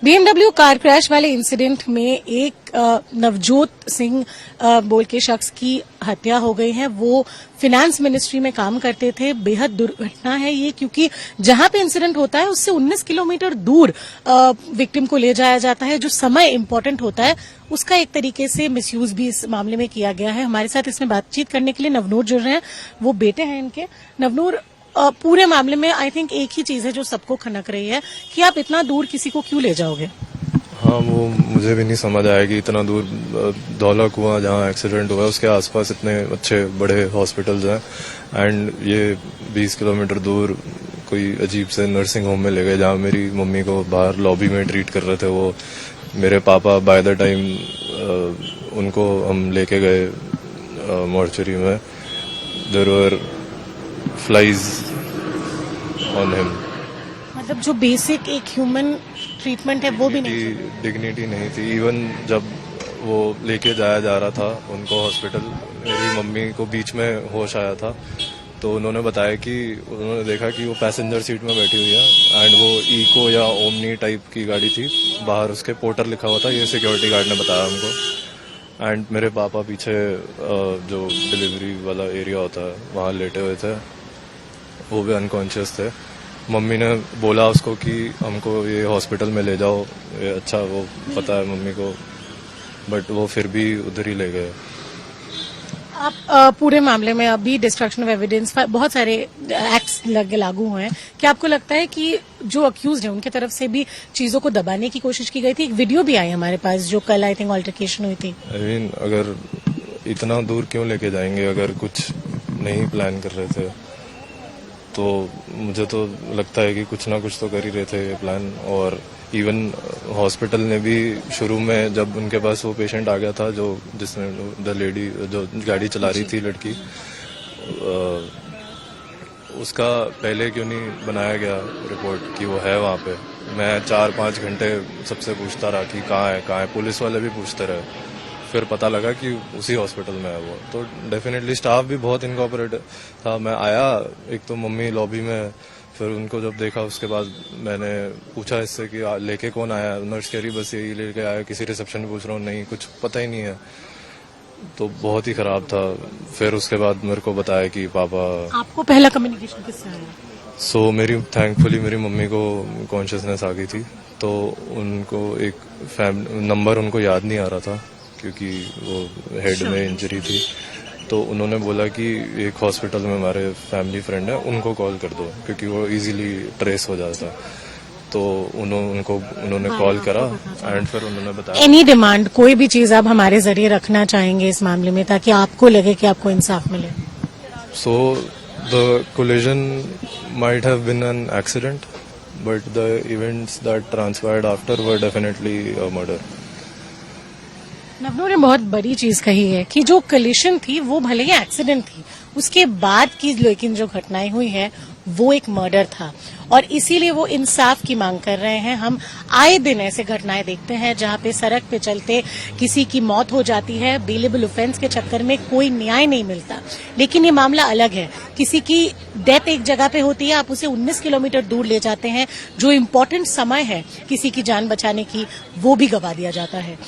BMW car crash वाले incident में एक नवजोत सिंह बोल के शख्स की हत्या हो गई है। वो फिनेंस मिनिस्ट्री में काम करते थे। बेहद दुर्घटना है ये, क्योंकि जहां पे इंसिडेंट होता है उससे 19 किलोमीटर दूर विक्टिम को ले जाया जाता है। जो समय इंपॉर्टेंट होता है उसका एक तरीके से मिसयूज भी इस मामले में किया गया है। हमारे साथ इसमें बातचीत करने के लिए नवनूर जुड़ रहे हैं। वो बेटे हैं इनके। नवनूर, पूरे मामले में आई थिंक एक ही चीज है जो सबको खनक रही है कि आप इतना दूर किसी को क्यों ले जाओगे। हाँ, वो मुझे भी नहीं समझ आया कि इतना दूर धौला कुआं जहाँ एक्सीडेंट हुआ है उसके आसपास इतने अच्छे बड़े हॉस्पिटल्स हैं एंड ये 20 किलोमीटर दूर कोई अजीब से नर्सिंग होम में ले गए जहाँ मेरी मम्मी को बाहर लॉबी में ट्रीट कर रहे थे। वो मेरे पापा बाय द टाइम उनको हम लेके गए मॉर्चरी में, there were flies on him. मतलब जो बेसिक एक ह्यूमन ट्रीटमेंट है वो भी नहीं, डिग्निटी नहीं थी। इवन जब वो लेके जाया जा रहा था उनको हॉस्पिटल, मेरी मम्मी को बीच में होश आया था तो उन्होंने बताया कि उन्होंने देखा कि वो पैसेंजर सीट में बैठी हुई है एंड वो इको या ओमनी टाइप की गाड़ी थी। बाहर उसके पोर्टर लिखा हुआ था, ये सिक्योरिटी गार्ड ने बताया हमको। एंड मेरे पापा पीछे जो डिलीवरी वाला एरिया होता है वहाँ लेटे हुए थे, वो भी अनकॉन्शियस थे। मम्मी ने बोला उसको कि हमको ये हॉस्पिटल में ले जाओ, ये अच्छा वो पता है मम्मी को, बट वो फिर भी उधर ही ले गए। आप पूरे मामले में अभी डिस्ट्रक्शन ऑफ एविडेंस, बहुत सारे एक्ट्स लागू हुए हैं। क्या आपको लगता है कि जो अक्यूज हैं उनकी तरफ से भी चीजों को दबाने की कोशिश की गई थी? एक वीडियो भी आई हमारे पास जो कल आई थिंक ऑल्टरकेशन हुई थी। अगर इतना दूर क्यों लेके जाएंगे? अगर कुछ नहीं प्लान कर रहे थे तो मुझे तो लगता है कि कुछ ना कुछ तो कर ही रहे थे ये प्लान। और इवन हॉस्पिटल ने भी शुरू में जब उनके पास वो पेशेंट आ गया था जो जिसने द लेडी जो गाड़ी चला रही थी लड़की, उसका पहले क्यों नहीं बनाया गया रिपोर्ट कि वो है वहाँ पे? मैं 4-5 घंटे सबसे पूछता रहा कि कहाँ है। पुलिस वाले भी पूछते रहे, फिर पता लगा कि उसी हॉस्पिटल में है वो। तो डेफिनेटली स्टाफ भी बहुत इनकॉपरेटिव था। मैं आया, एक तो मम्मी लॉबी में, फिर उनको जब देखा उसके बाद मैंने पूछा इससे कि लेके कौन आया। नर्स कह रही बस यही लेके आया, किसी रिसेप्शन में पूछ रहा हूँ, नहीं कुछ पता ही नहीं है। तो बहुत ही खराब था। फिर उसके बाद मेरे को बताया कि पापा। आपको पहला कम्युनिकेशन किससे आया? मेरी थैंकफुली मेरी मम्मी को कॉन्शियसनेस आ गई थी, तो उनको एक नंबर उनको याद नहीं आ रहा था क्योंकि वो हेड में इंजरी थी। तो उन्होंने बोला कि एक हॉस्पिटल में हमारे फैमिली फ्रेंड है, उनको कॉल कर दो क्योंकि वो इजीली ट्रेस हो जाता। तो उन्होंने कॉल करा एंड फिर उन्होंने बताया। एनी डिमांड, कोई भी चीज आप हमारे जरिए रखना चाहेंगे इस मामले में ताकि आपको लगे कि आपको इंसाफ मिले? The collision might have been an accident but the events that transpired after were definitely a murder. Navnoor ने बहुत बड़ी चीज कही है कि जो कलिशन थी वो भले ही एक्सीडेंट थी, उसके बाद की लेकिन जो घटनाएं हुई है वो एक मर्डर था और इसीलिए वो इंसाफ की मांग कर रहे हैं। हम आए दिन ऐसे घटनाएं देखते हैं जहां पे सड़क पे चलते किसी की मौत हो जाती है, बेलेबल ऑफेंस के चक्कर में कोई न्याय नहीं मिलता। लेकिन ये मामला अलग है, किसी की डेथ एक जगह पे होती है, आप उसे 19 किलोमीटर दूर ले जाते हैं, जो इम्पोर्टेंट समय है किसी की जान बचाने की वो भी गवा दिया जाता है।